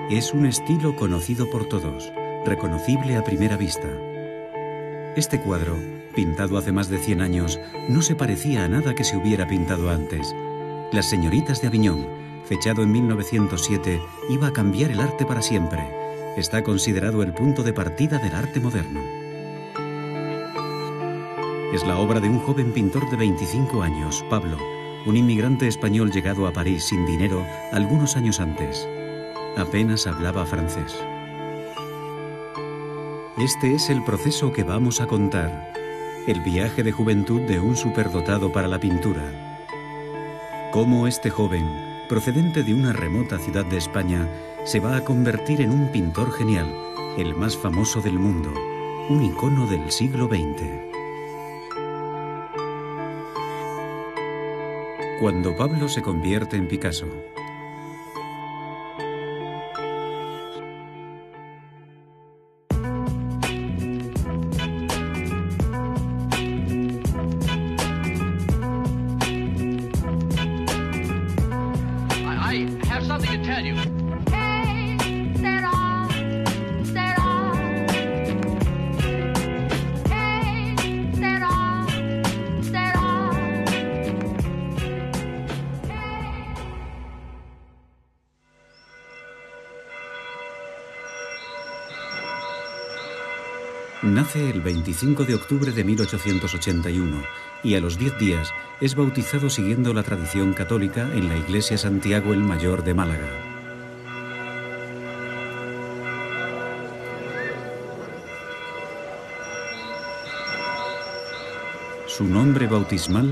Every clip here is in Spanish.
Es un estilo conocido por todos, reconocible a primera vista. Este cuadro, pintado hace más de 100 años, no se parecía a nada que se hubiera pintado antes. Las señoritas de Aviñón, fechado en 1907, iba a cambiar el arte para siempre. Está considerado el punto de partida del arte moderno. Es la obra de un joven pintor de 25 años, Pablo, un inmigrante español llegado a París sin dinero algunos años antes. Apenas hablaba francés. Este es el proceso que vamos a contar, el viaje de juventud de un superdotado para la pintura. Cómo este joven, procedente de una remota ciudad de España, se va a convertir en un pintor genial, el más famoso del mundo, un icono del siglo XX. Cuando Pablo se convierte en Picasso. Nace el 25 de octubre de 1881 y a los 10 días es bautizado siguiendo la tradición católica en la iglesia Santiago el Mayor de Málaga. Su nombre bautismal,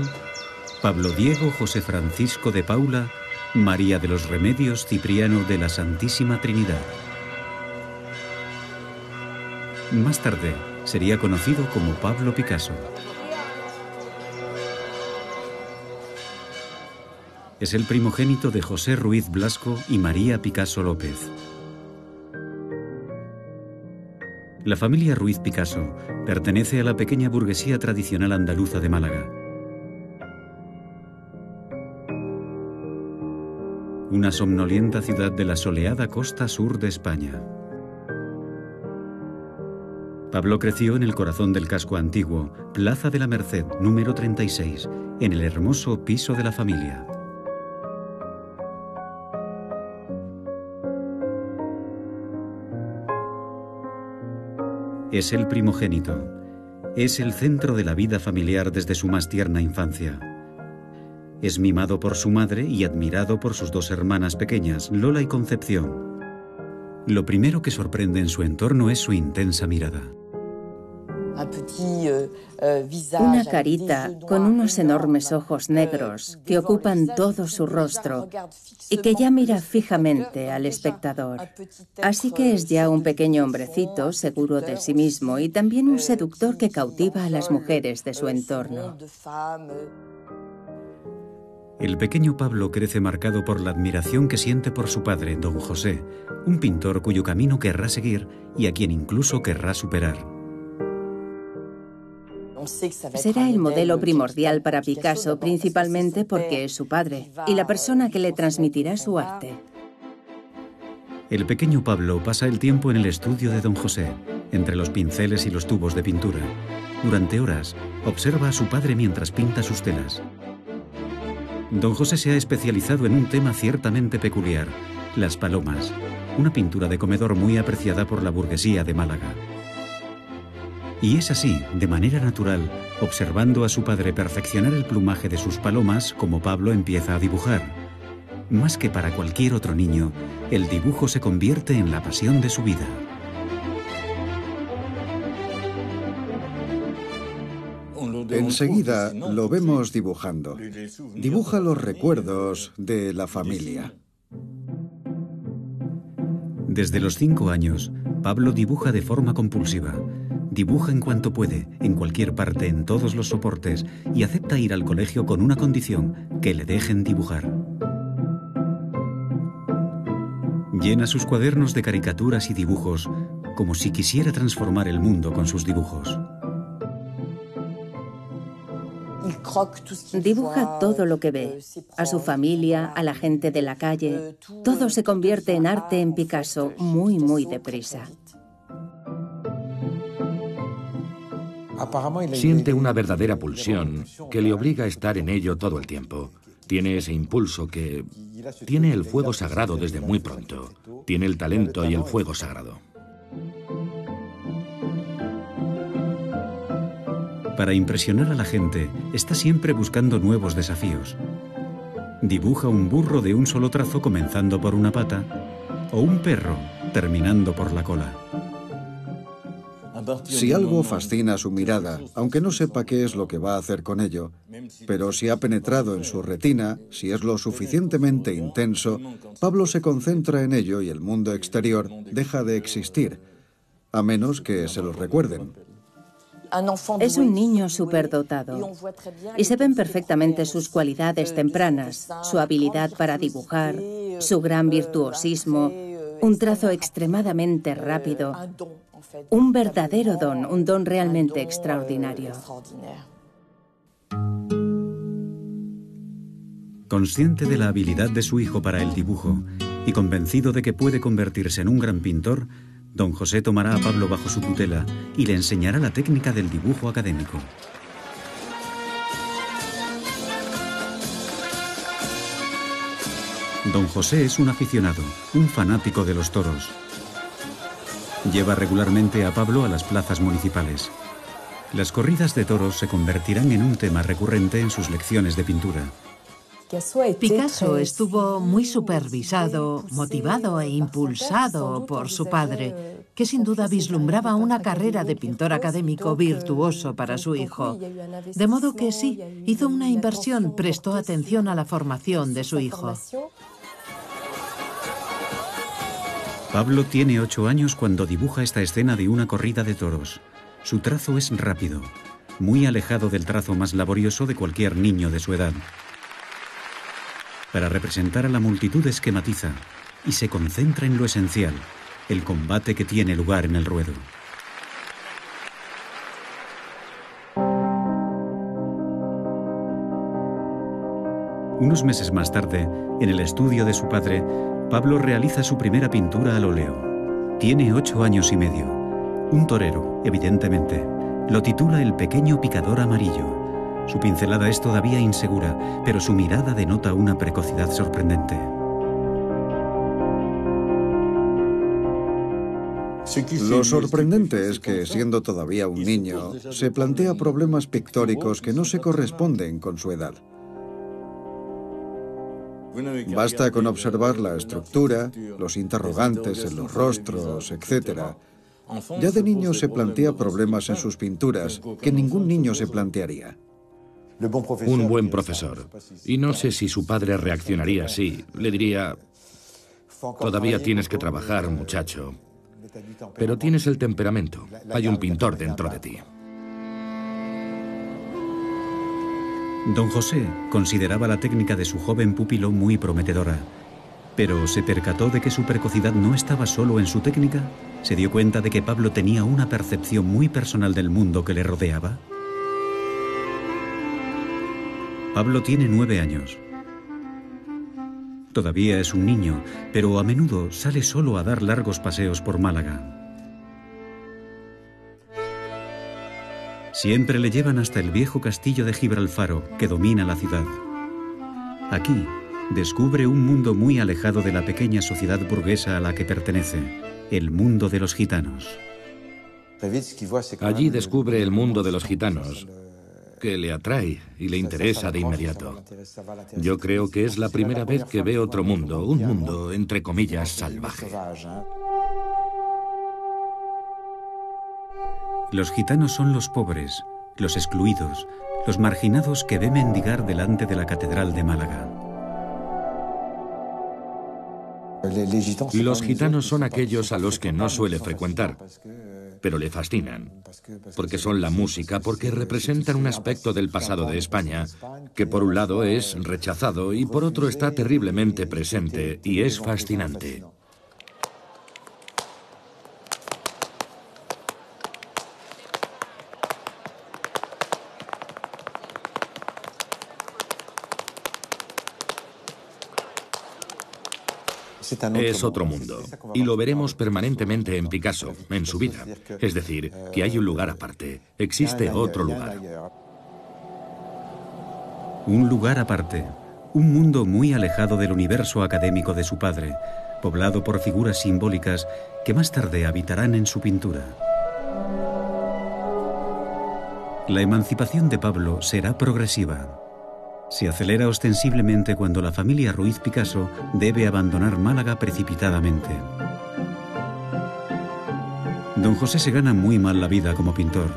Pablo Diego José Francisco de Paula, María de los Remedios Cipriano de la Santísima Trinidad. Más tarde sería conocido como Pablo Picasso. Es el primogénito de José Ruiz Blasco y María Picasso López. La familia Ruiz Picasso pertenece a la pequeña burguesía tradicional andaluza de Málaga. Una somnolienta ciudad de la soleada costa sur de España. Pablo creció en el corazón del casco antiguo, Plaza de la Merced, número 36, en el hermoso piso de la familia. Es el primogénito. Es el centro de la vida familiar desde su más tierna infancia. Es mimado por su madre y admirado por sus dos hermanas pequeñas, Lola y Concepción. Lo primero que sorprende en su entorno es su intensa mirada. Una carita con unos enormes ojos negros que ocupan todo su rostro y que ya mira fijamente al espectador. Así que es ya un pequeño hombrecito seguro de sí mismo y también un seductor que cautiva a las mujeres de su entorno. El pequeño Pablo crece marcado por la admiración que siente por su padre, don José, un pintor cuyo camino querrá seguir y a quien incluso querrá superar. Será el modelo primordial para Picasso, principalmente porque es su padre y la persona que le transmitirá su arte. El pequeño Pablo pasa el tiempo en el estudio de don José, entre los pinceles y los tubos de pintura. Durante horas, observa a su padre mientras pinta sus telas. Don José se ha especializado en un tema ciertamente peculiar, las palomas, una pintura de comedor muy apreciada por la burguesía de Málaga. Y es así, de manera natural, observando a su padre perfeccionar el plumaje de sus palomas, como Pablo empieza a dibujar. Más que para cualquier otro niño, el dibujo se convierte en la pasión de su vida. Enseguida lo vemos dibujando. Dibuja los recuerdos de la familia. Desde los 5 años, Pablo dibuja de forma compulsiva. Dibuja en cuanto puede, en cualquier parte, en todos los soportes, y acepta ir al colegio con una condición: que le dejen dibujar. Llena sus cuadernos de caricaturas y dibujos, como si quisiera transformar el mundo con sus dibujos. Dibuja todo lo que ve, a su familia, a la gente de la calle. Todo se convierte en arte en Picasso muy, muy deprisa. Siente una verdadera pulsión que le obliga a estar en ello todo el tiempo. Tiene ese impulso que... Tiene el fuego sagrado desde muy pronto. Tiene el talento y el fuego sagrado. Para impresionar a la gente, está siempre buscando nuevos desafíos. Dibuja un burro de un solo trazo comenzando por una pata, o un perro terminando por la cola. Si algo fascina su mirada, aunque no sepa qué es lo que va a hacer con ello, pero si ha penetrado en su retina, si es lo suficientemente intenso, Pablo se concentra en ello y el mundo exterior deja de existir, a menos que se lo recuerden. Es un niño superdotado y se ven perfectamente sus cualidades tempranas, su habilidad para dibujar, su gran virtuosismo, un trazo extremadamente rápido, un verdadero don, un don realmente extraordinario. Consciente de la habilidad de su hijo para el dibujo y convencido de que puede convertirse en un gran pintor, don José tomará a Pablo bajo su tutela y le enseñará la técnica del dibujo académico. Don José es un aficionado, un fanático de los toros. Lleva regularmente a Pablo a las plazas municipales. Las corridas de toros se convertirán en un tema recurrente en sus lecciones de pintura. Picasso estuvo muy supervisado, motivado e impulsado por su padre, que sin duda vislumbraba una carrera de pintor académico virtuoso para su hijo. De modo que sí, hizo una inversión, prestó atención a la formación de su hijo. Pablo tiene 8 años cuando dibuja esta escena de una corrida de toros. Su trazo es rápido, muy alejado del trazo más laborioso de cualquier niño de su edad. Para representar a la multitud esquematiza y se concentra en lo esencial, el combate que tiene lugar en el ruedo. Unos meses más tarde, en el estudio de su padre, Pablo realiza su primera pintura al óleo. Tiene 8 años y medio. Un torero, evidentemente. Lo titula El pequeño picador amarillo. Su pincelada es todavía insegura, pero su mirada denota una precocidad sorprendente. Lo sorprendente es que, siendo todavía un niño, se plantea problemas pictóricos que no se corresponden con su edad. Basta con observar la estructura, los interrogantes en los rostros, etc. Ya de niño se plantea problemas en sus pinturas que ningún niño se plantearía. Un buen profesor. Y no sé si su padre reaccionaría así. Le diría: todavía tienes que trabajar, muchacho. Pero tienes el temperamento. Hay un pintor dentro de ti. Don José consideraba la técnica de su joven pupilo muy prometedora, pero se percató de que su precocidad no estaba solo en su técnica. Se dio cuenta de que Pablo tenía una percepción muy personal del mundo que le rodeaba. Pablo tiene 9 años. Todavía es un niño, pero a menudo sale solo a dar largos paseos por Málaga. Siempre le llevan hasta el viejo castillo de Gibralfaro, que domina la ciudad. Aquí descubre un mundo muy alejado de la pequeña sociedad burguesa a la que pertenece, el mundo de los gitanos. Allí descubre el mundo de los gitanos, que le atrae y le interesa de inmediato. Yo creo que es la primera vez que ve otro mundo, un mundo, entre comillas, salvaje. Los gitanos son los pobres, los excluidos, los marginados que ve mendigar delante de la Catedral de Málaga. Los gitanos son aquellos a los que no suele frecuentar, pero le fascinan, porque son la música, porque representan un aspecto del pasado de España que por un lado es rechazado y por otro está terriblemente presente y es fascinante. Es otro mundo, y lo veremos permanentemente en Picasso, en su vida. Es decir, que hay un lugar aparte, existe otro lugar. Un lugar aparte, un mundo muy alejado del universo académico de su padre, poblado por figuras simbólicas que más tarde habitarán en su pintura. La emancipación de Pablo será progresiva. Se acelera ostensiblemente cuando la familia Ruiz Picasso debe abandonar Málaga precipitadamente. Don José se gana muy mal la vida como pintor.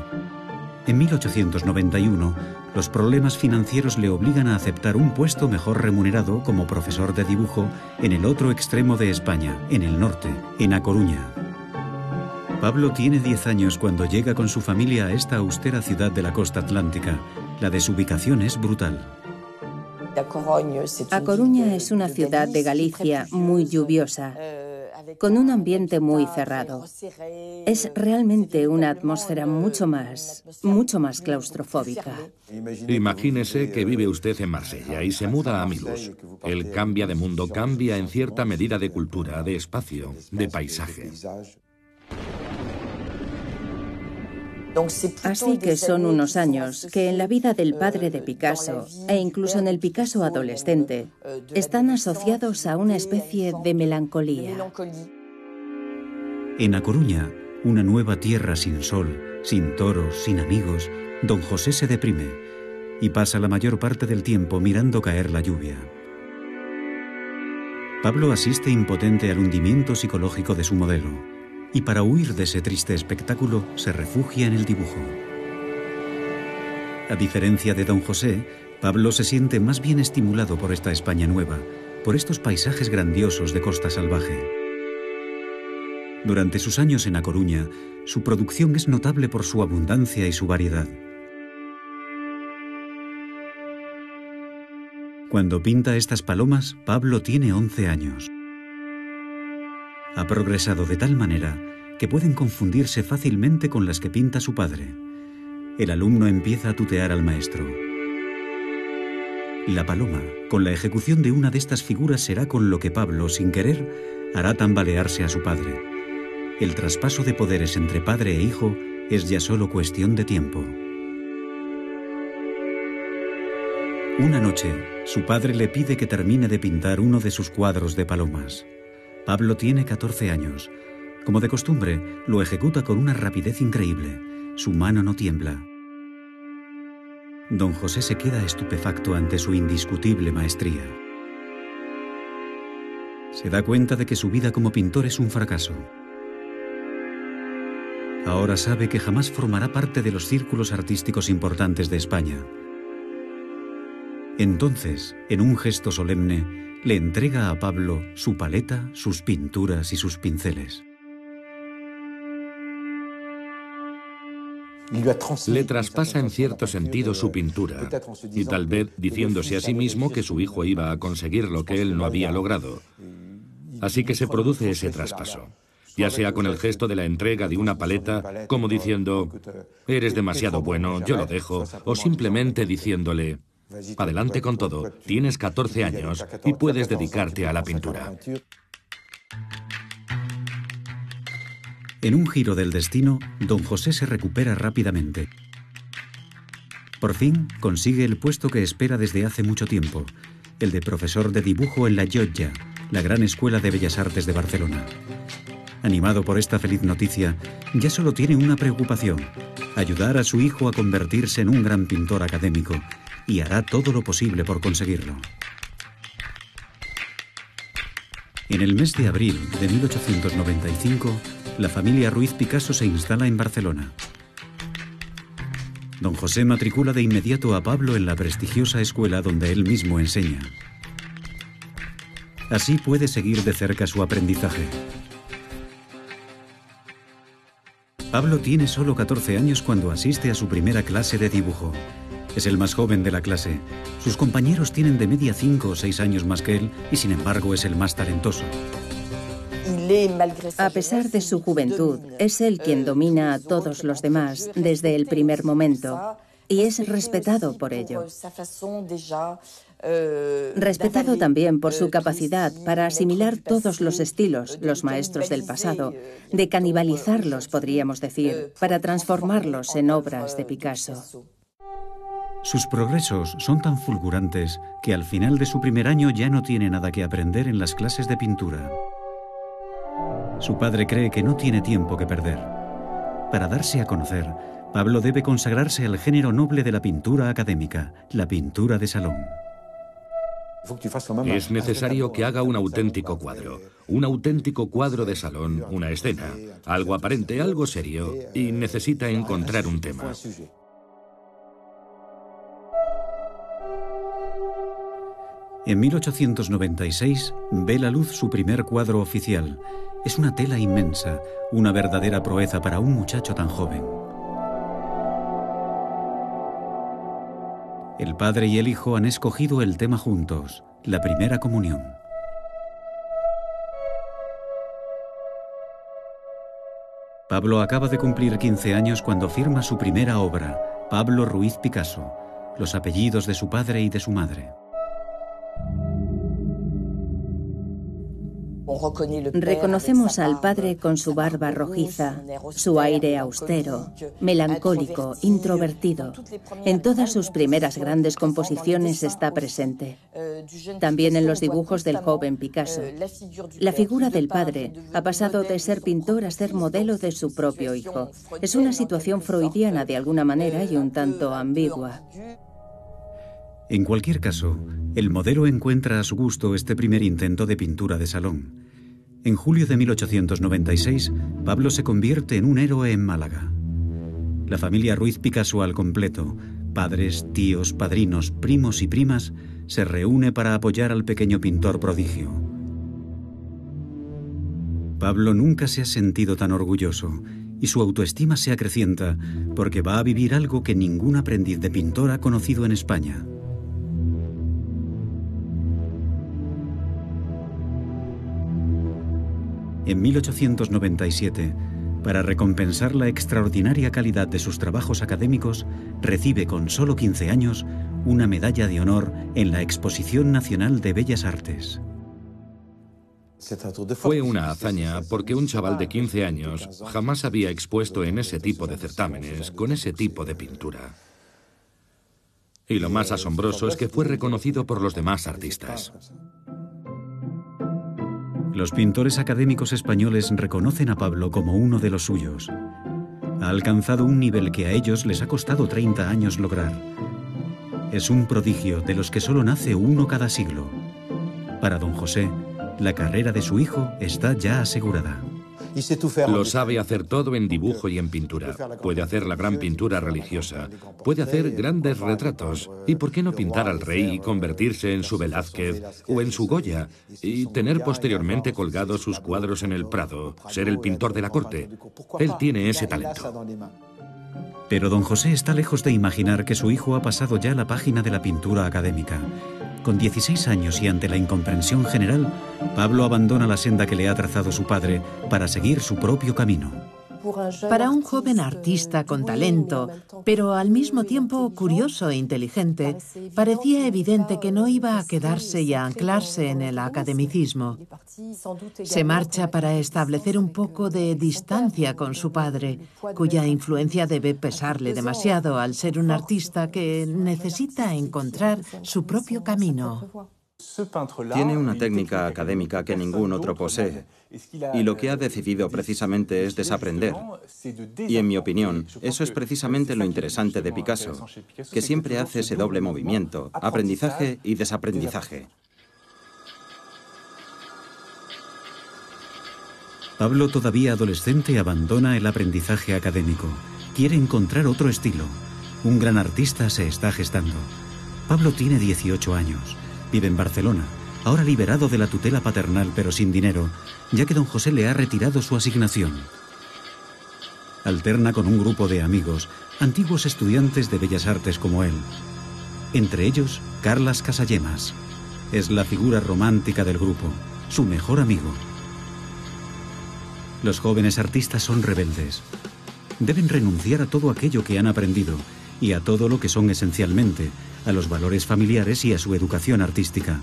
En 1891, los problemas financieros le obligan a aceptar un puesto mejor remunerado como profesor de dibujo en el otro extremo de España, en el norte, en A Coruña. Pablo tiene 10 años cuando llega con su familia a esta austera ciudad de la costa atlántica. La desubicación es brutal. A Coruña es una ciudad de Galicia muy lluviosa, con un ambiente muy cerrado. Es realmente una atmósfera mucho más claustrofóbica. Imagínese que vive usted en Marsella y se muda a Milus. Él cambia de mundo, cambia en cierta medida de cultura, de espacio, de paisaje. Así que son unos años que en la vida del padre de Picasso, e incluso en el Picasso adolescente, están asociados a una especie de melancolía. En A Coruña, una nueva tierra sin sol, sin toros, sin amigos, don José se deprime y pasa la mayor parte del tiempo mirando caer la lluvia. Pablo asiste impotente al hundimiento psicológico de su modelo. Y para huir de ese triste espectáculo, se refugia en el dibujo. A diferencia de don José, Pablo se siente más bien estimulado por esta España nueva, por estos paisajes grandiosos de costa salvaje. Durante sus años en A Coruña, su producción es notable por su abundancia y su variedad. Cuando pinta estas palomas, Pablo tiene 11 años. Ha progresado de tal manera que pueden confundirse fácilmente con las que pinta su padre. El alumno empieza a tutear al maestro. La paloma, con la ejecución de una de estas figuras, será con lo que Pablo, sin querer, hará tambalearse a su padre. El traspaso de poderes entre padre e hijo es ya solo cuestión de tiempo. Una noche, su padre le pide que termine de pintar uno de sus cuadros de palomas. Pablo tiene 14 años. Como de costumbre, lo ejecuta con una rapidez increíble. Su mano no tiembla. Don José se queda estupefacto ante su indiscutible maestría. Se da cuenta de que su vida como pintor es un fracaso. Ahora sabe que jamás formará parte de los círculos artísticos importantes de España. Entonces, en un gesto solemne, le entrega a Pablo su paleta, sus pinturas y sus pinceles. Le traspasa en cierto sentido su pintura, y tal vez diciéndose a sí mismo que su hijo iba a conseguir lo que él no había logrado. Así que se produce ese traspaso, ya sea con el gesto de la entrega de una paleta, como diciendo, eres demasiado bueno, yo lo dejo, o simplemente diciéndole, adelante con todo, tienes 14 años y puedes dedicarte a la pintura. En un giro del destino, don José se recupera rápidamente. Por fin consigue el puesto que espera desde hace mucho tiempo, el de profesor de dibujo en la Llotja, la gran escuela de Bellas Artes de Barcelona. Animado por esta feliz noticia, ya solo tiene una preocupación: ayudar a su hijo a convertirse en un gran pintor académico, y hará todo lo posible por conseguirlo. En el mes de abril de 1895, la familia Ruiz Picasso se instala en Barcelona. Don José matricula de inmediato a Pablo en la prestigiosa escuela donde él mismo enseña. Así puede seguir de cerca su aprendizaje. Pablo tiene solo 14 años cuando asiste a su primera clase de dibujo. Es el más joven de la clase. Sus compañeros tienen de media 5 o 6 años más que él y sin embargo es el más talentoso. A pesar de su juventud, es él quien domina a todos los demás desde el primer momento y es respetado por ello. Respetado también por su capacidad para asimilar todos los estilos, los maestros del pasado, de canibalizarlos, podríamos decir, para transformarlos en obras de Picasso. Sus progresos son tan fulgurantes que al final de su primer año ya no tiene nada que aprender en las clases de pintura. Su padre cree que no tiene tiempo que perder. Para darse a conocer, Pablo debe consagrarse al género noble de la pintura académica, la pintura de salón. Es necesario que haga un auténtico cuadro de salón, una escena, algo aparente, algo serio, y necesita encontrar un tema. En 1896 ve la luz su primer cuadro oficial. Es una tela inmensa, una verdadera proeza para un muchacho tan joven. El padre y el hijo han escogido el tema juntos, la primera comunión. Pablo acaba de cumplir 15 años cuando firma su primera obra, Pablo Ruiz Picasso, los apellidos de su padre y de su madre. Reconocemos al padre con su barba rojiza, su aire austero, melancólico, introvertido. En todas sus primeras grandes composiciones está presente. También en los dibujos del joven Picasso. La figura del padre ha pasado de ser pintor a ser modelo de su propio hijo. Es una situación freudiana de alguna manera y un tanto ambigua. En cualquier caso, el modelo encuentra a su gusto este primer intento de pintura de salón. En julio de 1896, Pablo se convierte en un héroe en Málaga. La familia Ruiz Picasso al completo, padres, tíos, padrinos, primos y primas, se reúne para apoyar al pequeño pintor prodigio. Pablo nunca se ha sentido tan orgulloso y su autoestima se acrecienta porque va a vivir algo que ningún aprendiz de pintor ha conocido en España. En 1897, para recompensar la extraordinaria calidad de sus trabajos académicos, recibe con solo 15 años una medalla de honor en la Exposición Nacional de Bellas Artes. Fue una hazaña porque un chaval de 15 años jamás había expuesto en ese tipo de certámenes, con ese tipo de pintura. Y lo más asombroso es que fue reconocido por los demás artistas. Los pintores académicos españoles reconocen a Pablo como uno de los suyos. Ha alcanzado un nivel que a ellos les ha costado 30 años lograr. Es un prodigio de los que solo nace uno cada siglo. Para don José, la carrera de su hijo está ya asegurada. Lo sabe hacer todo en dibujo y en pintura. Puede hacer la gran pintura religiosa. Puede hacer grandes retratos. ¿Y por qué no pintar al rey y convertirse en su Velázquez o en su Goya? Y tener posteriormente colgados sus cuadros en el Prado. Ser el pintor de la corte. Él tiene ese talento. Pero don José está lejos de imaginar que su hijo ha pasado ya la página de la pintura académica. Con 16 años y ante la incomprensión general, Pablo abandona la senda que le ha trazado su padre para seguir su propio camino. Para un joven artista con talento, pero al mismo tiempo curioso e inteligente, parecía evidente que no iba a quedarse y a anclarse en el academicismo. Se marcha para establecer un poco de distancia con su padre, cuya influencia debe pesarle demasiado al ser un artista que necesita encontrar su propio camino. Tiene una técnica académica que ningún otro posee, y lo que ha decidido precisamente es desaprender. Y en mi opinión, eso es precisamente lo interesante de Picasso, que siempre hace ese doble movimiento, aprendizaje y desaprendizaje. Pablo, todavía adolescente, abandona el aprendizaje académico. Quiere encontrar otro estilo. Un gran artista se está gestando. Pablo tiene 18 años. Vive en Barcelona, ahora liberado de la tutela paternal pero sin dinero, ya que don José le ha retirado su asignación. Alterna con un grupo de amigos, antiguos estudiantes de Bellas Artes como él. Entre ellos, Carlas Casagemas. Es la figura romántica del grupo, su mejor amigo. Los jóvenes artistas son rebeldes. Deben renunciar a todo aquello que han aprendido y a todo lo que son esencialmente, a los valores familiares y a su educación artística.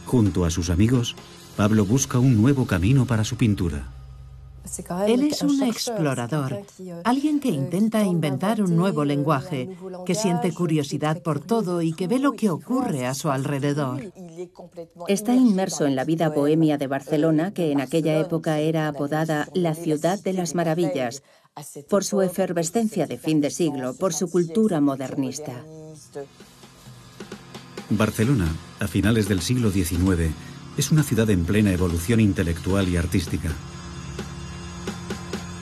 Junto a sus amigos, Pablo busca un nuevo camino para su pintura. Él es un explorador, alguien que intenta inventar un nuevo lenguaje, que siente curiosidad por todo y que ve lo que ocurre a su alrededor. Está inmerso en la vida bohemia de Barcelona, que en aquella época era apodada la Ciudad de las Maravillas, por su efervescencia de fin de siglo, por su cultura modernista. Barcelona, a finales del siglo XIX, es una ciudad en plena evolución intelectual y artística.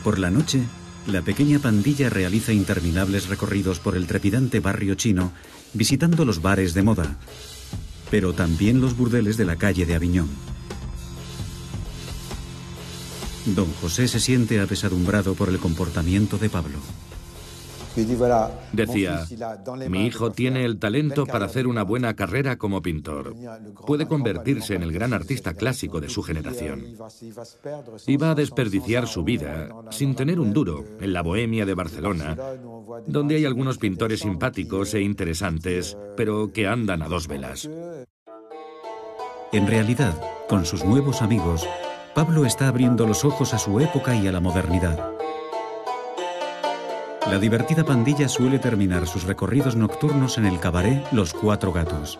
Por la noche, la pequeña pandilla realiza interminables recorridos por el trepidante barrio chino, visitando los bares de moda, pero también los burdeles de la calle de Aviñón. Don José se siente apesadumbrado por el comportamiento de Pablo. Decía, mi hijo tiene el talento para hacer una buena carrera como pintor. Puede convertirse en el gran artista clásico de su generación. Y va a desperdiciar su vida sin tener un duro en la bohemia de Barcelona, donde hay algunos pintores simpáticos e interesantes, pero que andan a dos velas. En realidad, con sus nuevos amigos, Pablo está abriendo los ojos a su época y a la modernidad. La divertida pandilla suele terminar sus recorridos nocturnos en el cabaret Los Cuatro Gatos,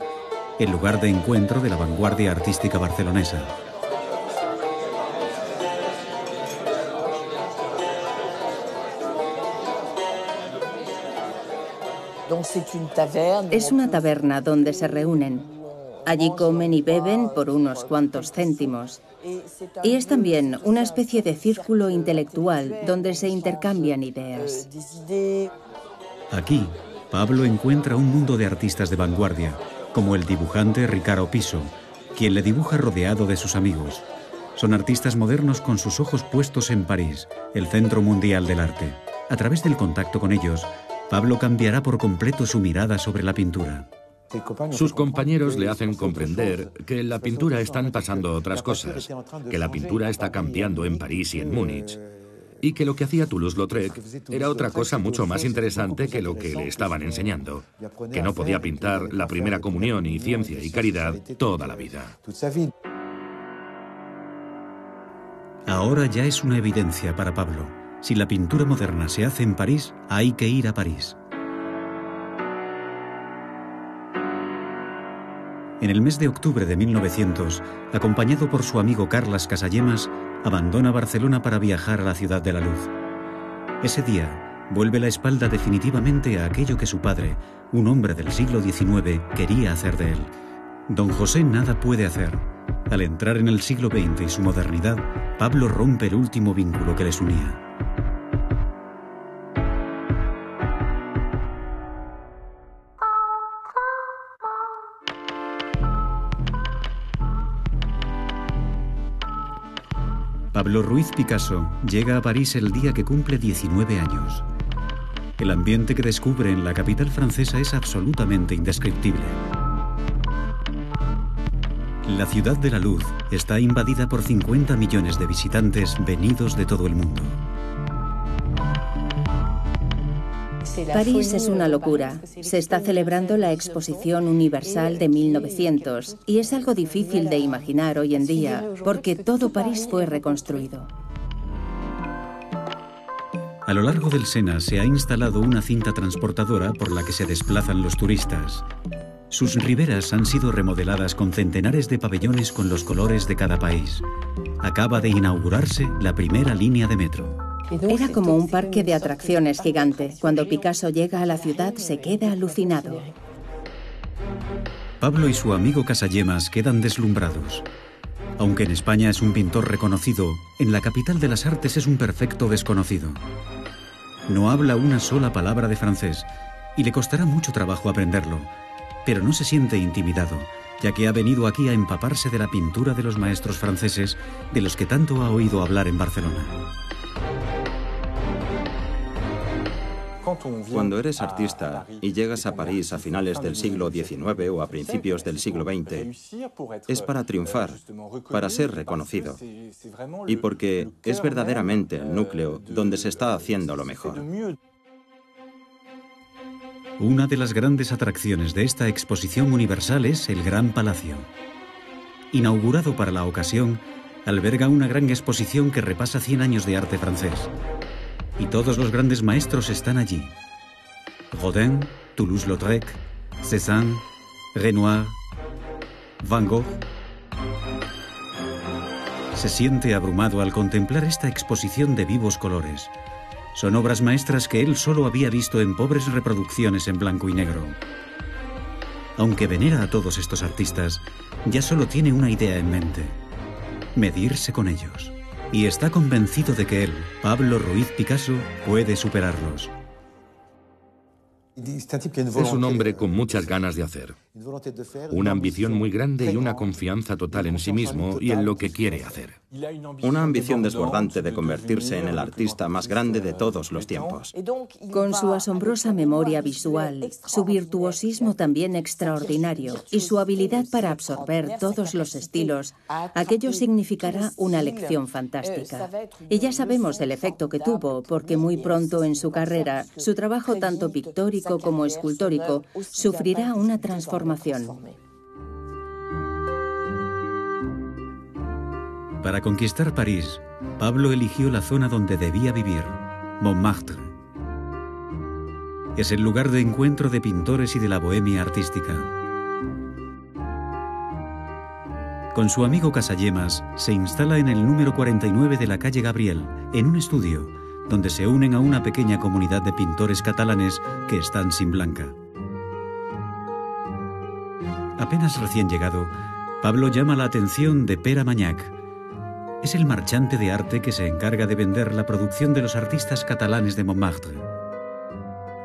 el lugar de encuentro de la vanguardia artística barcelonesa. Es una taberna donde se reúnen. Allí comen y beben por unos cuantos céntimos. Y es también una especie de círculo intelectual donde se intercambian ideas. Aquí, Pablo encuentra un mundo de artistas de vanguardia, como el dibujante Riccardo Piso, quien le dibuja rodeado de sus amigos. Son artistas modernos con sus ojos puestos en París, el centro mundial del arte. A través del contacto con ellos, Pablo cambiará por completo su mirada sobre la pintura. Sus compañeros le hacen comprender que en la pintura están pasando otras cosas, que la pintura está cambiando en París y en Múnich, y que lo que hacía Toulouse-Lautrec era otra cosa mucho más interesante que lo que le estaban enseñando, que no podía pintar la primera comunión y ciencia y caridad toda la vida. Ahora ya es una evidencia para Pablo. Si la pintura moderna se hace en París, hay que ir a París. En el mes de octubre de 1900, acompañado por su amigo Carles Casagemas, abandona Barcelona para viajar a la Ciudad de la Luz. Ese día, vuelve la espalda definitivamente a aquello que su padre, un hombre del siglo XIX, quería hacer de él. Don José nada puede hacer. Al entrar en el siglo XX y su modernidad, Pablo rompe el último vínculo que les unía. Pablo Ruiz Picasso llega a París el día que cumple 19 años. El ambiente que descubre en la capital francesa es absolutamente indescriptible. La Ciudad de la Luz está invadida por 50 millones de visitantes venidos de todo el mundo. París es una locura. Se está celebrando la Exposición Universal de 1900 y es algo difícil de imaginar hoy en día porque todo París fue reconstruido. A lo largo del Sena se ha instalado una cinta transportadora por la que se desplazan los turistas. Sus riberas han sido remodeladas con centenares de pabellones con los colores de cada país. Acaba de inaugurarse la primera línea de metro. Era como un parque de atracciones gigante. Cuando Picasso llega a la ciudad se queda alucinado. Pablo y su amigo Casagemas quedan deslumbrados. Aunque en España es un pintor reconocido, en la capital de las artes es un perfecto desconocido. No habla una sola palabra de francés y le costará mucho trabajo aprenderlo, pero no se siente intimidado, ya que ha venido aquí a empaparse de la pintura de los maestros franceses de los que tanto ha oído hablar en Barcelona. Cuando eres artista y llegas a París a finales del siglo XIX o a principios del siglo XX, es para triunfar, para ser reconocido, y porque es verdaderamente el núcleo donde se está haciendo lo mejor. Una de las grandes atracciones de esta exposición universal es el Gran Palacio. Inaugurado para la ocasión, alberga una gran exposición que repasa 100 años de arte francés. Y todos los grandes maestros están allí. Rodin, Toulouse-Lautrec, Cézanne, Renoir, Van Gogh. Se siente abrumado al contemplar esta exposición de vivos colores. Son obras maestras que él solo había visto en pobres reproducciones en blanco y negro. Aunque venera a todos estos artistas, ya solo tiene una idea en mente: medirse con ellos. Y está convencido de que él, Pablo Ruiz Picasso, puede superarlos. Es un hombre con muchas ganas de hacer, una ambición muy grande y una confianza total en sí mismo y en lo que quiere hacer. Una ambición desbordante de convertirse en el artista más grande de todos los tiempos. Con su asombrosa memoria visual, su virtuosismo también extraordinario y su habilidad para absorber todos los estilos, aquello significará una lección fantástica. Y ya sabemos el efecto que tuvo, porque muy pronto en su carrera, su trabajo tanto pictórico como escultórico sufrirá una transformación. Para conquistar París, Pablo eligió la zona donde debía vivir, Montmartre. Es el lugar de encuentro de pintores y de la bohemia artística. Con su amigo Casagemas, se instala en el número 49 de la calle Gabriel, en un estudio, donde se unen a una pequeña comunidad de pintores catalanes que están sin blanca. Apenas recién llegado, Pablo llama la atención de Pere Magnac. Es el marchante de arte que se encarga de vender la producción de los artistas catalanes de Montmartre.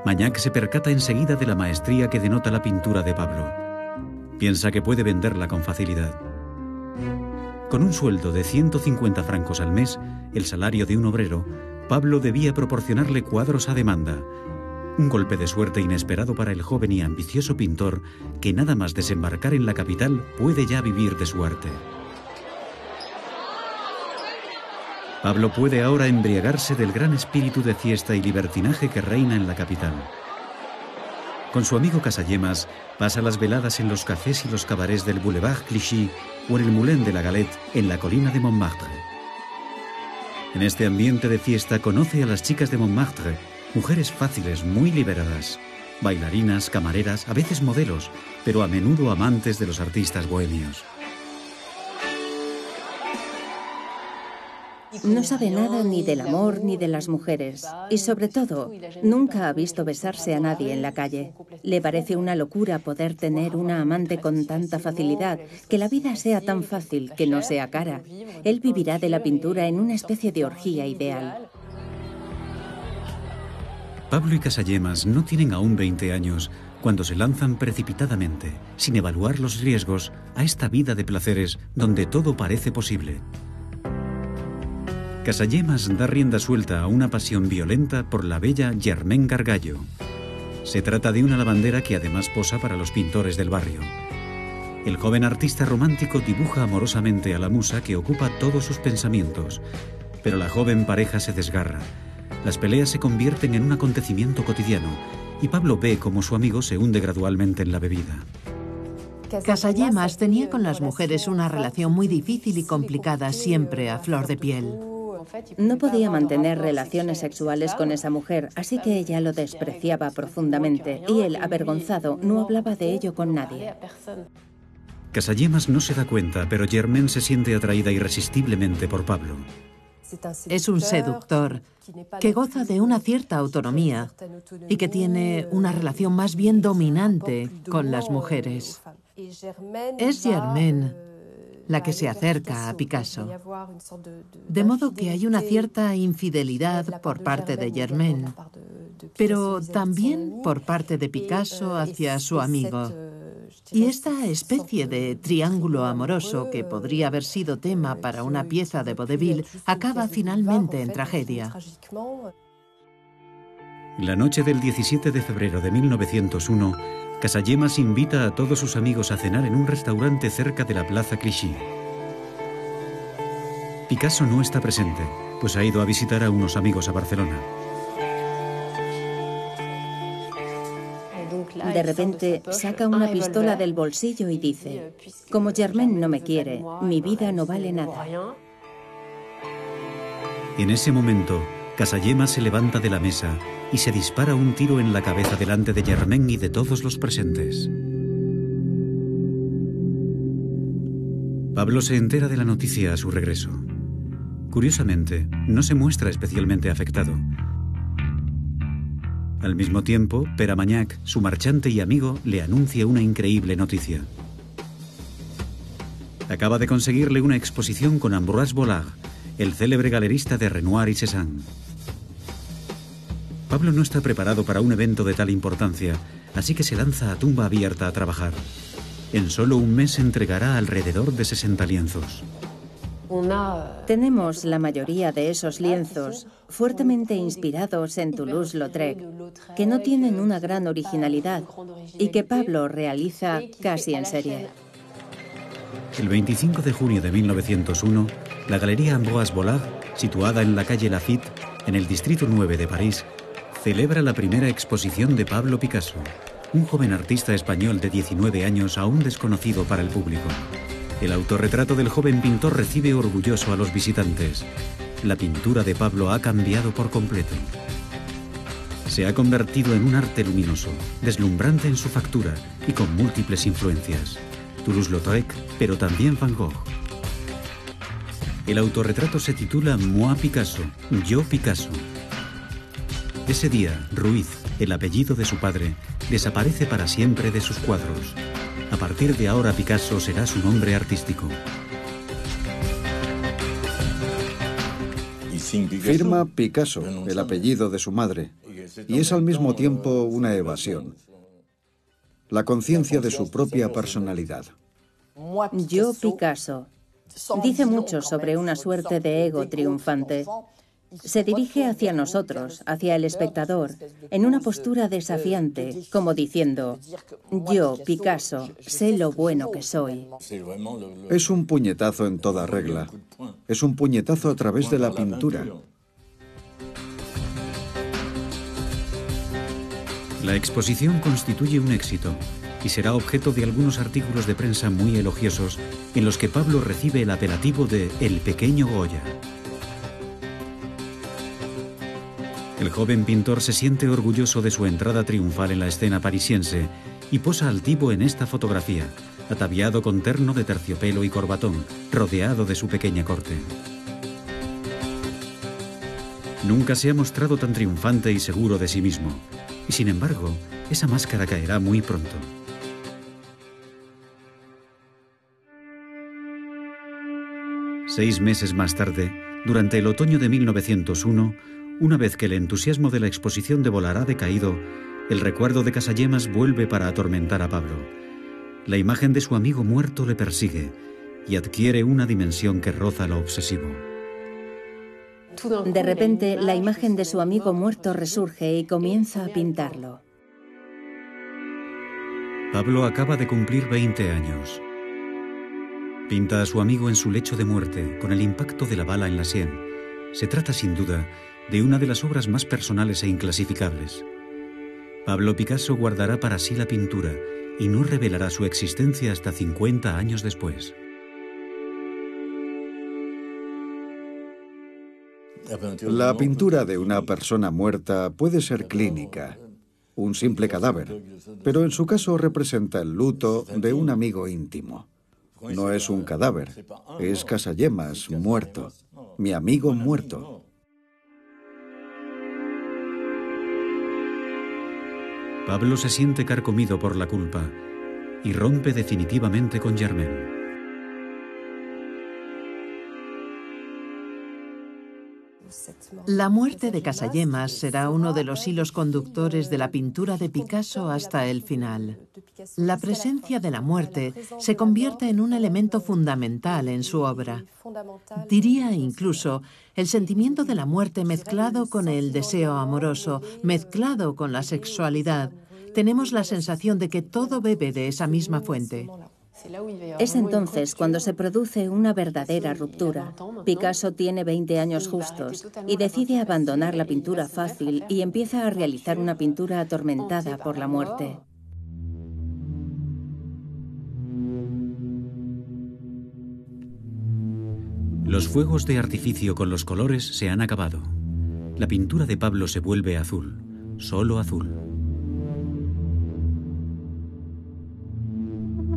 Magnac se percata enseguida de la maestría que denota la pintura de Pablo. Piensa que puede venderla con facilidad. Con un sueldo de 150 francos al mes, el salario de un obrero, Pablo debía proporcionarle cuadros a demanda. Un golpe de suerte inesperado para el joven y ambicioso pintor que nada más desembarcar en la capital puede ya vivir de su arte. Pablo puede ahora embriagarse del gran espíritu de fiesta y libertinaje que reina en la capital. Con su amigo Casagemas pasa las veladas en los cafés y los cabarets del Boulevard Clichy o en el Moulin de la Galette en la colina de Montmartre. En este ambiente de fiesta conoce a las chicas de Montmartre, mujeres fáciles, muy liberadas, bailarinas, camareras, a veces modelos, pero a menudo amantes de los artistas bohemios. No sabe nada ni del amor ni de las mujeres. Y sobre todo, nunca ha visto besarse a nadie en la calle. Le parece una locura poder tener una amante con tanta facilidad, que la vida sea tan fácil, que no sea cara. Él vivirá de la pintura en una especie de orgía ideal. Pablo y Casagemas no tienen aún 20 años cuando se lanzan precipitadamente, sin evaluar los riesgos, a esta vida de placeres donde todo parece posible. Casagemas da rienda suelta a una pasión violenta por la bella Germaine Gargallo. Se trata de una lavandera que además posa para los pintores del barrio. El joven artista romántico dibuja amorosamente a la musa que ocupa todos sus pensamientos, pero la joven pareja se desgarra. Las peleas se convierten en un acontecimiento cotidiano y Pablo ve cómo su amigo se hunde gradualmente en la bebida. Casagemas tenía con las mujeres una relación muy difícil y complicada, siempre a flor de piel. No podía mantener relaciones sexuales con esa mujer, así que ella lo despreciaba profundamente y él, avergonzado, no hablaba de ello con nadie. Casagemas no se da cuenta, pero Germaine se siente atraída irresistiblemente por Pablo. Es un seductor que goza de una cierta autonomía y que tiene una relación más bien dominante con las mujeres. Es Germaine la que se acerca a Picasso. De modo que hay una cierta infidelidad por parte de Germaine, pero también por parte de Picasso hacia su amigo. Y esta especie de triángulo amoroso, que podría haber sido tema para una pieza de vaudeville, acaba finalmente en tragedia. La noche del 17 de febrero de 1901, Casagemas invita a todos sus amigos a cenar en un restaurante cerca de la Plaza Clichy. Picasso no está presente, pues ha ido a visitar a unos amigos a Barcelona. De repente saca una pistola del bolsillo y dice: como Germaine no me quiere, mi vida no vale nada. En ese momento, Casayema se levanta de la mesa y se dispara un tiro en la cabeza delante de Germaine y de todos los presentes. Pablo se entera de la noticia a su regreso. Curiosamente, no se muestra especialmente afectado. Al mismo tiempo, Pere Armagnac, su marchante y amigo, le anuncia una increíble noticia. Acaba de conseguirle una exposición con Ambroise Vollard, el célebre galerista de Renoir y Cézanne. Pablo no está preparado para un evento de tal importancia, así que se lanza a tumba abierta a trabajar. En solo un mes entregará alrededor de 60 lienzos. Tenemos la mayoría de esos lienzos fuertemente inspirados en Toulouse-Lautrec, que no tienen una gran originalidad y que Pablo realiza casi en serie. El 25 de junio de 1901, la Galería Ambroise Vollard, situada en la calle Laffitte, en el distrito 9 de París, celebra la primera exposición de Pablo Picasso, un joven artista español de 19 años aún desconocido para el público. El autorretrato del joven pintor recibe orgulloso a los visitantes. La pintura de Pablo ha cambiado por completo. Se ha convertido en un arte luminoso, deslumbrante en su factura y con múltiples influencias. Toulouse-Lautrec, pero también Van Gogh. El autorretrato se titula Moi Picasso, Yo Picasso. Ese día, Ruiz, el apellido de su padre, desaparece para siempre de sus cuadros. A partir de ahora, Picasso será su nombre artístico. Firma Picasso, el apellido de su madre, y es al mismo tiempo una evasión. La conciencia de su propia personalidad. Yo Picasso. Dice mucho sobre una suerte de ego triunfante. Se dirige hacia nosotros, hacia el espectador, en una postura desafiante, como diciendo: yo, Picasso, sé lo bueno que soy. Es un puñetazo en toda regla. Es un puñetazo a través de la pintura. La exposición constituye un éxito y será objeto de algunos artículos de prensa muy elogiosos en los que Pablo recibe el apelativo de El Pequeño Goya. El joven pintor se siente orgulloso de su entrada triunfal en la escena parisiense y posa altivo en esta fotografía, ataviado con terno de terciopelo y corbatón, rodeado de su pequeña corte. Nunca se ha mostrado tan triunfante y seguro de sí mismo, y sin embargo, esa máscara caerá muy pronto. Seis meses más tarde, durante el otoño de 1901, una vez que el entusiasmo de la exposición de Vollard ha decaído, el recuerdo de Casayemas vuelve para atormentar a Pablo. La imagen de su amigo muerto le persigue y adquiere una dimensión que roza lo obsesivo. De repente, la imagen de su amigo muerto resurge y comienza a pintarlo. Pablo acaba de cumplir 20 años. Pinta a su amigo en su lecho de muerte, con el impacto de la bala en la sien. Se trata, sin duda, de una de las obras más personales e inclasificables. Pablo Picasso guardará para sí la pintura y no revelará su existencia hasta 50 años después. La pintura de una persona muerta puede ser clínica, un simple cadáver, pero en su caso representa el luto de un amigo íntimo. No es un cadáver, es Casayemas muerto, mi amigo muerto. Pablo se siente carcomido por la culpa y rompe definitivamente con Germaine. La muerte de Casayemas será uno de los hilos conductores de la pintura de Picasso hasta el final. La presencia de la muerte se convierte en un elemento fundamental en su obra. Diría incluso el sentimiento de la muerte mezclado con el deseo amoroso, mezclado con la sexualidad. Tenemos la sensación de que todo bebe de esa misma fuente. Es entonces cuando se produce una verdadera ruptura. Picasso tiene 20 años justos y decide abandonar la pintura fácil y empieza a realizar una pintura atormentada por la muerte. Los fuegos de artificio con los colores se han acabado. La pintura de Pablo se vuelve azul, solo azul.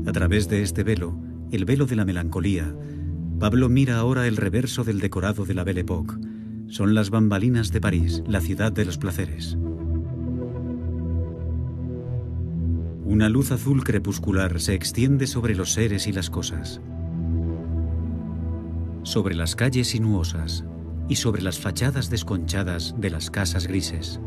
A través de este velo, el velo de la melancolía, Pablo mira ahora el reverso del decorado de la Belle Époque. Son las bambalinas de París, la ciudad de los placeres. Una luz azul crepuscular se extiende sobre los seres y las cosas, sobre las calles sinuosas y sobre las fachadas desconchadas de las casas grises.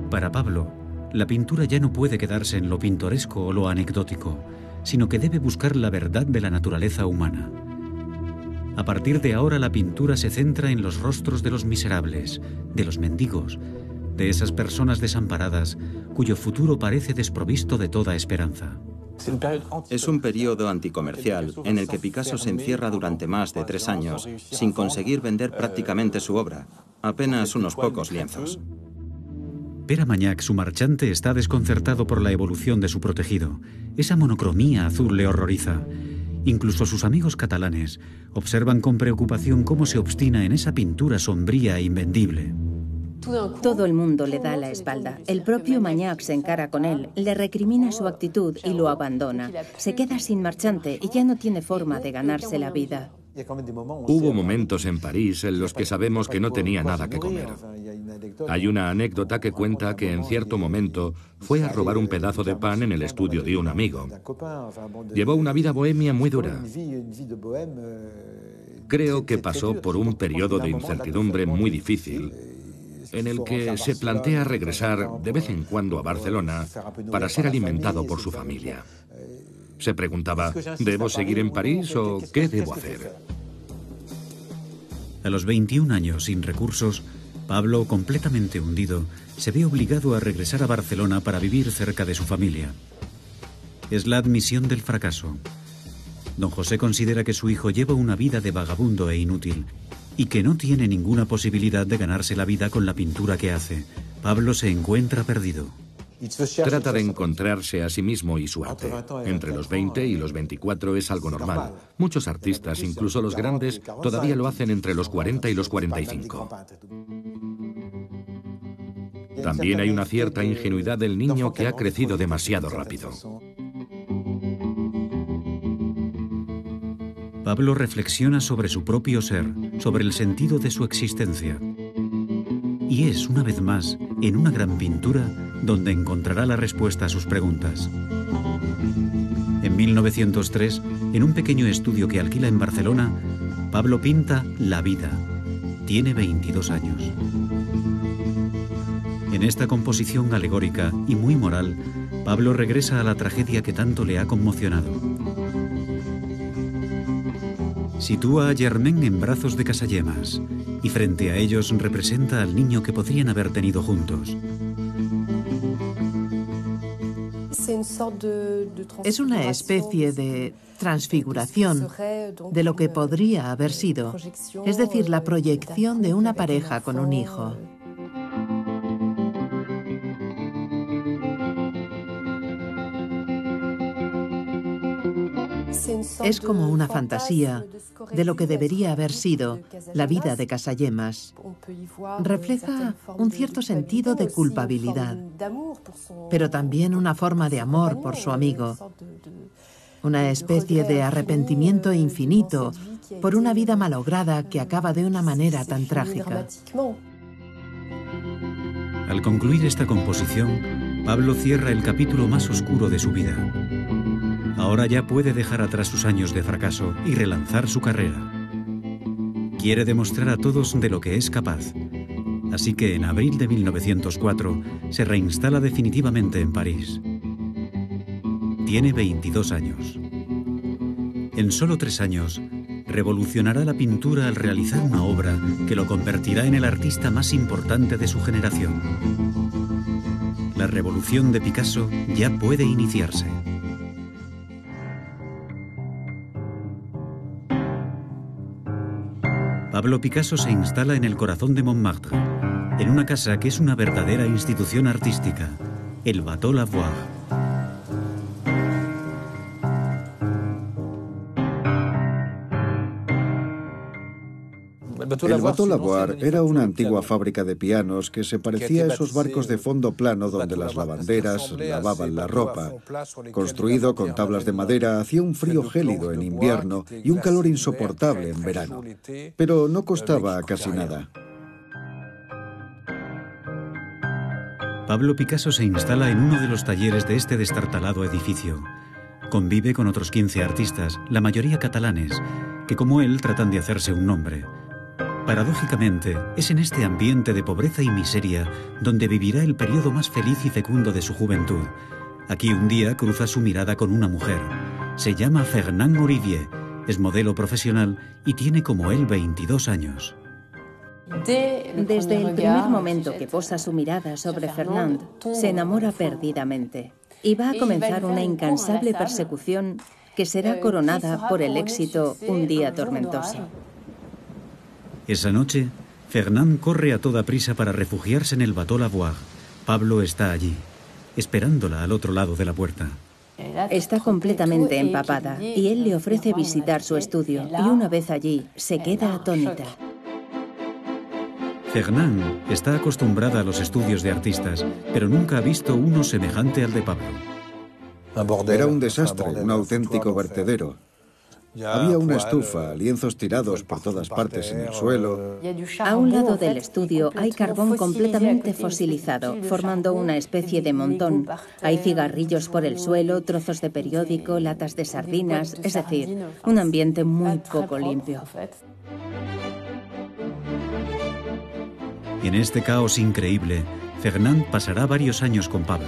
Para Pablo, la pintura ya no puede quedarse en lo pintoresco o lo anecdótico, sino que debe buscar la verdad de la naturaleza humana. A partir de ahora la pintura se centra en los rostros de los miserables, de los mendigos, de esas personas desamparadas cuyo futuro parece desprovisto de toda esperanza. Es un periodo anticomercial en el que Picasso se encierra durante más de 3 años sin conseguir vender prácticamente su obra, apenas unos pocos lienzos. Pere Magnac, su marchante, está desconcertado por la evolución de su protegido. Esa monocromía azul le horroriza. Incluso sus amigos catalanes observan con preocupación cómo se obstina en esa pintura sombría e invendible. Todo el mundo le da la espalda. El propio Magnac se encara con él, le recrimina su actitud y lo abandona. Se queda sin marchante y ya no tiene forma de ganarse la vida. Hubo momentos en París en los que sabemos que no tenía nada que comer. Hay una anécdota que cuenta que en cierto momento fue a robar un pedazo de pan en el estudio de un amigo. Llevó una vida bohemia muy dura. Creo que pasó por un periodo de incertidumbre muy difícil, en el que se plantea regresar de vez en cuando a Barcelona para ser alimentado por su familia. Se preguntaba, ¿debo seguir en París o qué debo hacer? A los 21 años, sin recursos, Pablo, completamente hundido, se ve obligado a regresar a Barcelona para vivir cerca de su familia. Es la admisión del fracaso. Don José considera que su hijo lleva una vida de vagabundo e inútil y que no tiene ninguna posibilidad de ganarse la vida con la pintura que hace. Pablo se encuentra perdido. Trata de encontrarse a sí mismo y su arte. Entre los 20 y los 24 es algo normal. Muchos artistas, incluso los grandes, todavía lo hacen entre los 40 y los 45. También hay una cierta ingenuidad del niño que ha crecido demasiado rápido. Pablo reflexiona sobre su propio ser, sobre el sentido de su existencia. Y es, una vez más, en una gran pintura donde encontrará la respuesta a sus preguntas. En 1903, en un pequeño estudio que alquila en Barcelona, Pablo pinta La vida. Tiene 22 años. En esta composición alegórica y muy moral, Pablo regresa a la tragedia que tanto le ha conmocionado. Sitúa a Germain en brazos de Casagemas y frente a ellos representa al niño que podrían haber tenido juntos. Es una especie de transfiguración de lo que podría haber sido, es decir, la proyección de una pareja con un hijo. Es como una fantasía de lo que debería haber sido la vida de Casagemas. Refleja un cierto sentido de culpabilidad, pero también una forma de amor por su amigo. Una especie de arrepentimiento infinito por una vida malograda que acaba de una manera tan trágica. Al concluir esta composición, Pablo cierra el capítulo más oscuro de su vida. Ahora ya puede dejar atrás sus años de fracaso y relanzar su carrera. Quiere demostrar a todos de lo que es capaz. Así que en abril de 1904 se reinstala definitivamente en París. Tiene 22 años. En solo 3 años, revolucionará la pintura al realizar una obra que lo convertirá en el artista más importante de su generación. La revolución de Picasso ya puede iniciarse. Pablo Picasso se instala en el corazón de Montmartre, en una casa que es una verdadera institución artística, el Bateau Lavoir. El Bateau Lavoir era una antigua fábrica de pianos que se parecía a esos barcos de fondo plano donde las lavanderas lavaban la ropa. Construido con tablas de madera, hacía un frío gélido en invierno y un calor insoportable en verano. Pero no costaba casi nada. Pablo Picasso se instala en uno de los talleres de este destartalado edificio. Convive con otros 15 artistas, la mayoría catalanes, que como él tratan de hacerse un nombre. Paradójicamente, es en este ambiente de pobreza y miseria donde vivirá el periodo más feliz y fecundo de su juventud. Aquí un día cruza su mirada con una mujer. Se llama Fernand Olivier, es modelo profesional y tiene como él 22 años. Desde el primer momento que posa su mirada sobre Fernand, se enamora perdidamente y va a comenzar una incansable persecución que será coronada por el éxito un día tormentoso. Esa noche, Fernand corre a toda prisa para refugiarse en el Bateau Lavoir. Pablo está allí, esperándola al otro lado de la puerta. Está completamente empapada y él le ofrece visitar su estudio y una vez allí se queda atónita. Fernand está acostumbrada a los estudios de artistas, pero nunca ha visto uno semejante al de Pablo. Era un desastre, un auténtico vertedero. Había una estufa, lienzos tirados por todas partes en el suelo. A un lado del estudio hay carbón completamente fosilizado, formando una especie de montón. Hay cigarrillos por el suelo, trozos de periódico, latas de sardinas, es decir, un ambiente muy poco limpio. En este caos increíble, Fernand pasará varios años con Pablo.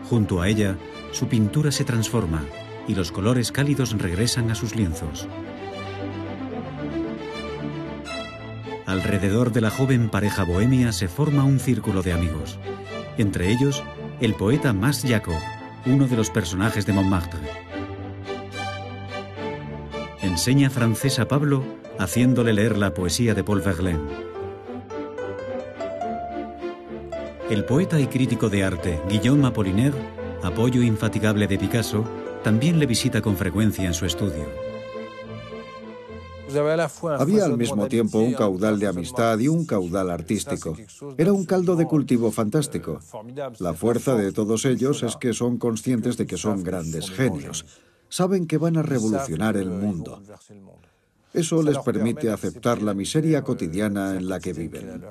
Junto a ella, su pintura se transforma y los colores cálidos regresan a sus lienzos. Alrededor de la joven pareja bohemia se forma un círculo de amigos. Entre ellos, el poeta Mas Jacob, uno de los personajes de Montmartre. Enseña francés a Pablo, haciéndole leer la poesía de Paul Verlaine. El poeta y crítico de arte Guillaume Apollinaire, apoyo infatigable de Picasso, también le visita con frecuencia en su estudio. Había al mismo tiempo un caudal de amistad y un caudal artístico. Era un caldo de cultivo fantástico. La fuerza de todos ellos es que son conscientes de que son grandes genios. Saben que van a revolucionar el mundo. Eso les permite aceptar la miseria cotidiana en la que viven.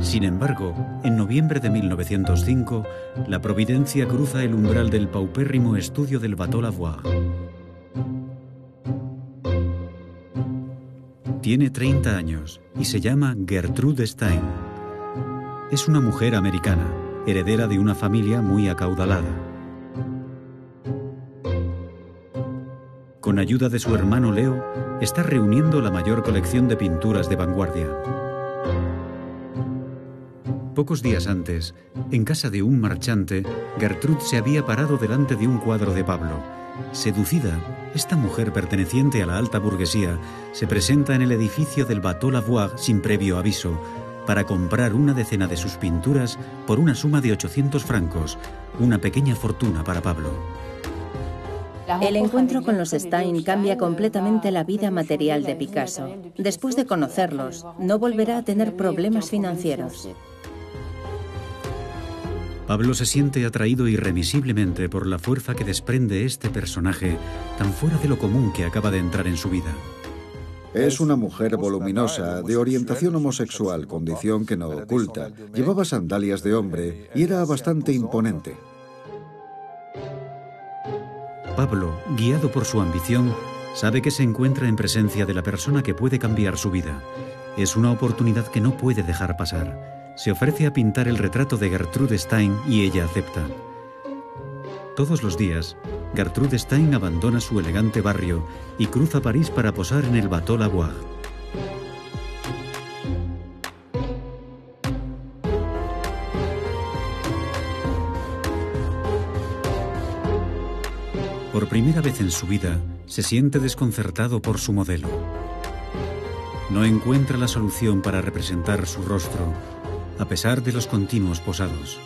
Sin embargo, en noviembre de 1905, la providencia cruza el umbral del paupérrimo estudio del Bateau Lavoir. Tiene 30 años y se llama Gertrude Stein. Es una mujer americana, heredera de una familia muy acaudalada. Con ayuda de su hermano Leo, está reuniendo la mayor colección de pinturas de vanguardia. Pocos días antes, en casa de un marchante, Gertrude se había parado delante de un cuadro de Pablo. Seducida, esta mujer perteneciente a la alta burguesía se presenta en el edificio del Bateau Lavoir sin previo aviso para comprar una decena de sus pinturas por una suma de 800 francos, una pequeña fortuna para Pablo. El encuentro con los Stein cambia completamente la vida material de Picasso. Después de conocerlos, no volverá a tener problemas financieros. Pablo se siente atraído irremisiblemente por la fuerza que desprende este personaje tan fuera de lo común que acaba de entrar en su vida. Es una mujer voluminosa, de orientación homosexual, condición que no oculta. Llevaba sandalias de hombre y era bastante imponente. Pablo, guiado por su ambición, sabe que se encuentra en presencia de la persona que puede cambiar su vida. Es una oportunidad que no puede dejar pasar. Se ofrece a pintar el retrato de Gertrude Stein y ella acepta. Todos los días, Gertrude Stein abandona su elegante barrio y cruza París para posar en el Bateau Lavoir. Por primera vez en su vida, se siente desconcertado por su modelo. No encuentra la solución para representar su rostro, a pesar de los continuos posados.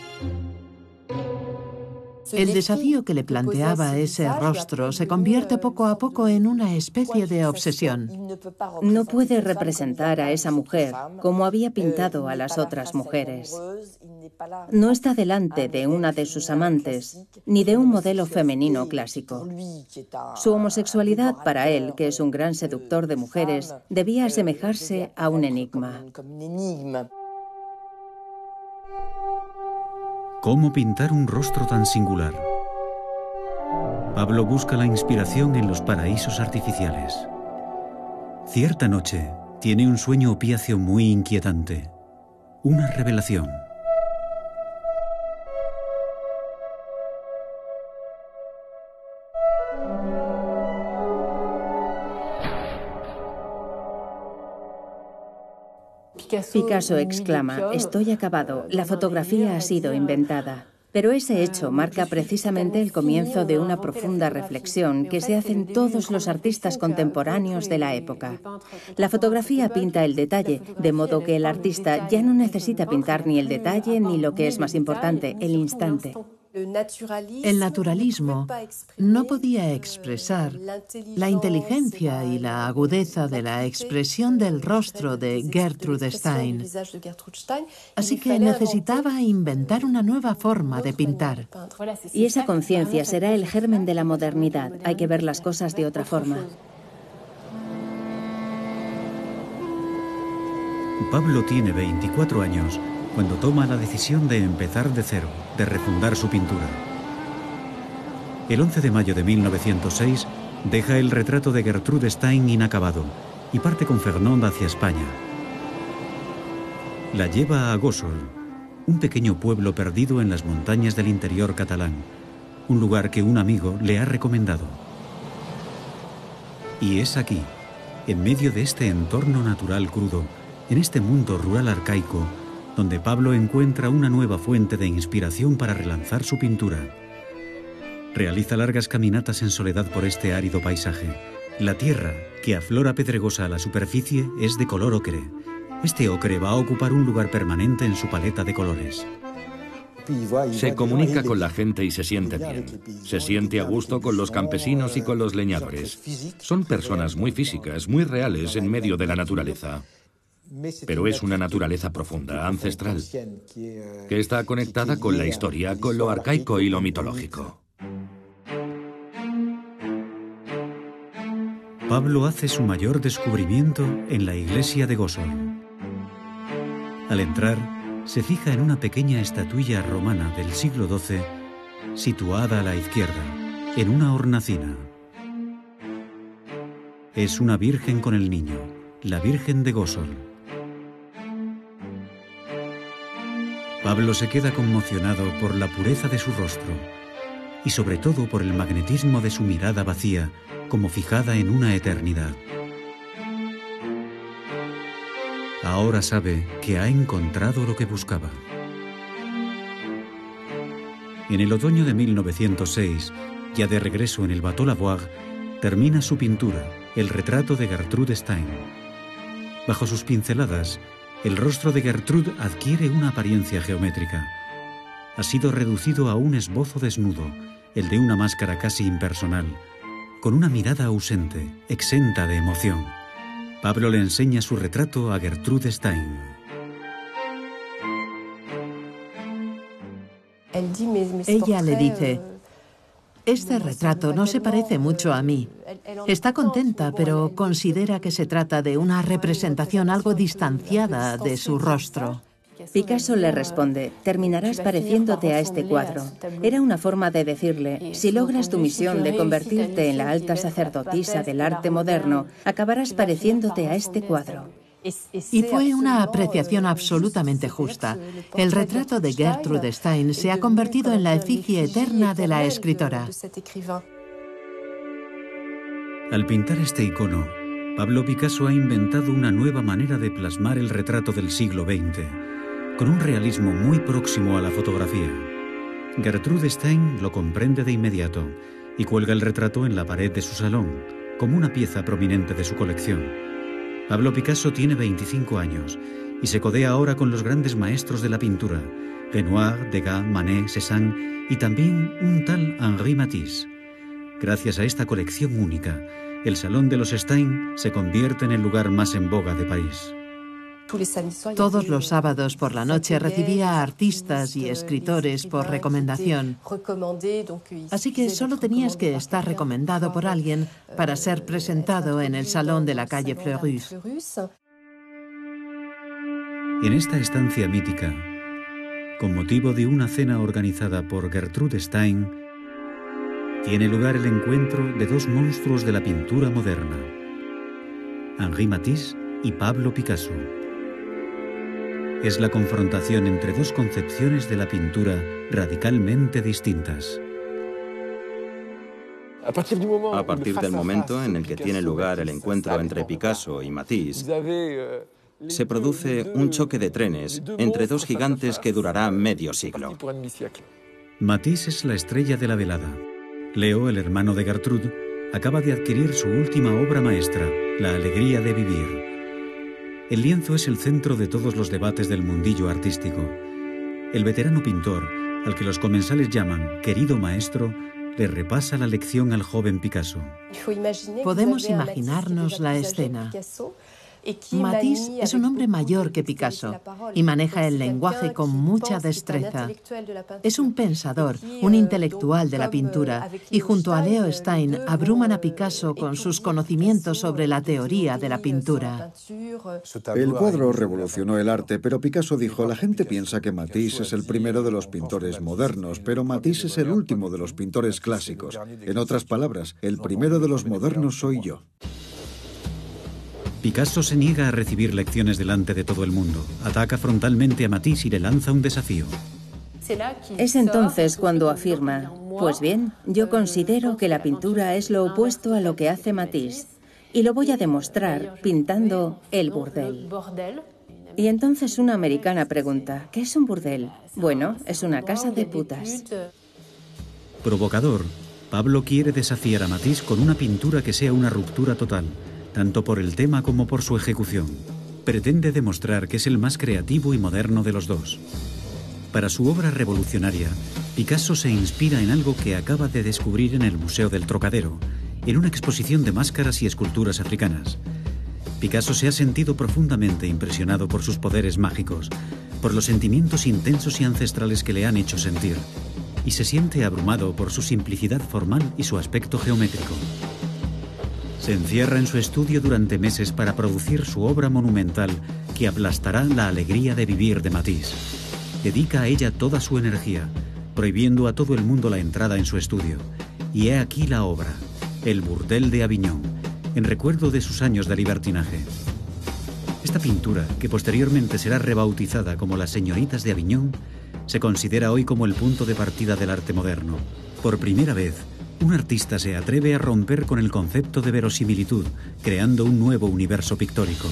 El desafío que le planteaba ese rostro se convierte poco a poco en una especie de obsesión. No puede representar a esa mujer como había pintado a las otras mujeres. No está delante de una de sus amantes, ni de un modelo femenino clásico. Su homosexualidad para él, que es un gran seductor de mujeres, debía asemejarse a un enigma. ¿Cómo pintar un rostro tan singular? Pablo busca la inspiración en los paraísos artificiales. Cierta noche, tiene un sueño opiáceo muy inquietante. Una revelación. Picasso exclama: «Estoy acabado, la fotografía ha sido inventada». Pero ese hecho marca precisamente el comienzo de una profunda reflexión que se hacen todos los artistas contemporáneos de la época. La fotografía pinta el detalle, de modo que el artista ya no necesita pintar ni el detalle ni lo que es más importante, el instante. El naturalismo no podía expresar la inteligencia y la agudeza de la expresión del rostro de Gertrude Stein. Así que necesitaba inventar una nueva forma de pintar. Y esa conciencia será el germen de la modernidad. Hay que ver las cosas de otra forma. Pablo tiene 24 años cuando toma la decisión de empezar de cero, de refundar su pintura. El 11 de mayo de 1906 deja el retrato de Gertrude Stein inacabado y parte con Fernand hacia España. La lleva a Gósol, un pequeño pueblo perdido en las montañas del interior catalán, un lugar que un amigo le ha recomendado. Y es aquí, en medio de este entorno natural crudo, en este mundo rural arcaico, donde Pablo encuentra una nueva fuente de inspiración para relanzar su pintura. Realiza largas caminatas en soledad por este árido paisaje. La tierra, que aflora pedregosa a la superficie, es de color ocre. Este ocre va a ocupar un lugar permanente en su paleta de colores. Se comunica con la gente y se siente bien. Se siente a gusto con los campesinos y con los leñadores. Son personas muy físicas, muy reales en medio de la naturaleza. Pero es una naturaleza profunda, ancestral, que está conectada con la historia, con lo arcaico y lo mitológico. Pablo hace su mayor descubrimiento en la iglesia de Gósol. Al entrar, se fija en una pequeña estatuilla romana del siglo XII, situada a la izquierda, en una hornacina. Es una virgen con el niño, la Virgen de Gósol. Pablo se queda conmocionado por la pureza de su rostro y sobre todo por el magnetismo de su mirada vacía, como fijada en una eternidad. Ahora sabe que ha encontrado lo que buscaba. En el otoño de 1906, ya de regreso en el Bateau Lavoir, termina su pintura, el retrato de Gertrude Stein. Bajo sus pinceladas, el rostro de Gertrude adquiere una apariencia geométrica. Ha sido reducido a un esbozo desnudo, el de una máscara casi impersonal, con una mirada ausente, exenta de emoción. Pablo le enseña su retrato a Gertrude Stein. Ella le dice: «Este retrato no se parece mucho a mí». Está contenta, pero considera que se trata de una representación algo distanciada de su rostro. Picasso le responde: «Terminarás pareciéndote a este cuadro». Era una forma de decirle: si logras tu misión de convertirte en la alta sacerdotisa del arte moderno, acabarás pareciéndote a este cuadro. Y fue una apreciación absolutamente justa. El retrato de Gertrude Stein se ha convertido en la efigie eterna de la escritora. Al pintar este icono, Pablo Picasso ha inventado una nueva manera de plasmar el retrato del siglo XX, con un realismo muy próximo a la fotografía. Gertrude Stein lo comprende de inmediato y cuelga el retrato en la pared de su salón, como una pieza prominente de su colección. Pablo Picasso tiene 25 años y se codea ahora con los grandes maestros de la pintura, Renoir, Degas, Manet, Cézanne y también un tal Henri Matisse. Gracias a esta colección única, el Salón de los Stein se convierte en el lugar más en boga de París. Todos los sábados por la noche recibía a artistas y escritores por recomendación. Así que solo tenías que estar recomendado por alguien para ser presentado en el salón de la calle Fleurus. En esta estancia mítica, con motivo de una cena organizada por Gertrude Stein, tiene lugar el encuentro de dos monstruos de la pintura moderna, Henri Matisse y Pablo Picasso. Es la confrontación entre dos concepciones de la pintura radicalmente distintas. A partir del momento en el que tiene lugar el encuentro entre Picasso y Matisse, se produce un choque de trenes entre dos gigantes que durará medio siglo. Matisse es la estrella de la velada. Leo, el hermano de Gertrude, acaba de adquirir su última obra maestra, La alegría de vivir. El lienzo es el centro de todos los debates del mundillo artístico. El veterano pintor, al que los comensales llaman querido maestro, le repasa la lección al joven Picasso. Podemos imaginarnos la escena. Matisse es un hombre mayor que Picasso y maneja el lenguaje con mucha destreza. Es un pensador, un intelectual de la pintura, y junto a Leo Stein abruman a Picasso con sus conocimientos sobre la teoría de la pintura. El cuadro revolucionó el arte, pero Picasso dijo: la gente piensa que Matisse es el primero de los pintores modernos, pero Matisse es el último de los pintores clásicos. En otras palabras, el primero de los modernos soy yo. Picasso se niega a recibir lecciones delante de todo el mundo. Ataca frontalmente a Matisse y le lanza un desafío. Es entonces cuando afirma: pues bien, yo considero que la pintura es lo opuesto a lo que hace Matisse, y lo voy a demostrar pintando el burdel. Y entonces una americana pregunta: ¿qué es un burdel? Bueno, es una casa de putas. Provocador, Pablo quiere desafiar a Matisse con una pintura que sea una ruptura total, tanto por el tema como por su ejecución. Pretende demostrar que es el más creativo y moderno de los dos. Para su obra revolucionaria, Picasso se inspira en algo que acaba de descubrir en el Museo del Trocadero, en una exposición de máscaras y esculturas africanas. Picasso se ha sentido profundamente impresionado por sus poderes mágicos, por los sentimientos intensos y ancestrales que le han hecho sentir, y se siente abrumado por su simplicidad formal y su aspecto geométrico. Se encierra en su estudio durante meses para producir su obra monumental que aplastará la alegría de vivir de Matisse. Dedica a ella toda su energía, prohibiendo a todo el mundo la entrada en su estudio. Y he aquí la obra, El Burdel de Avignon, en recuerdo de sus años de libertinaje. Esta pintura, que posteriormente será rebautizada como Las Señoritas de Avignon, se considera hoy como el punto de partida del arte moderno. Por primera vez, un artista se atreve a romper con el concepto de verosimilitud, creando un nuevo universo pictórico.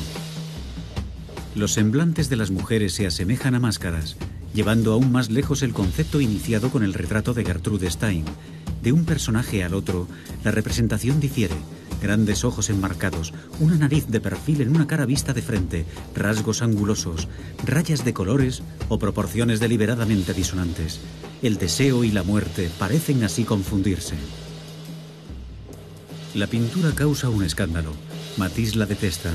Los semblantes de las mujeres se asemejan a máscaras, llevando aún más lejos el concepto iniciado con el retrato de Gertrude Stein. De un personaje al otro, la representación difiere. Grandes ojos enmarcados, una nariz de perfil en una cara vista de frente, rasgos angulosos, rayas de colores o proporciones deliberadamente disonantes. El deseo y la muerte parecen así confundirse. La pintura causa un escándalo. Matisse la detesta,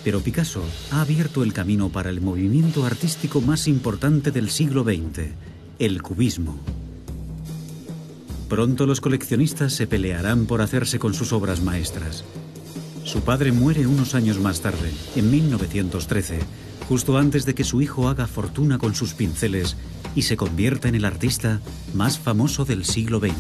pero Picasso ha abierto el camino para el movimiento artístico más importante del siglo XX, el cubismo. Pronto los coleccionistas se pelearán por hacerse con sus obras maestras. Su padre muere unos años más tarde, en 1913, justo antes de que su hijo haga fortuna con sus pinceles y se convierta en el artista más famoso del siglo XX.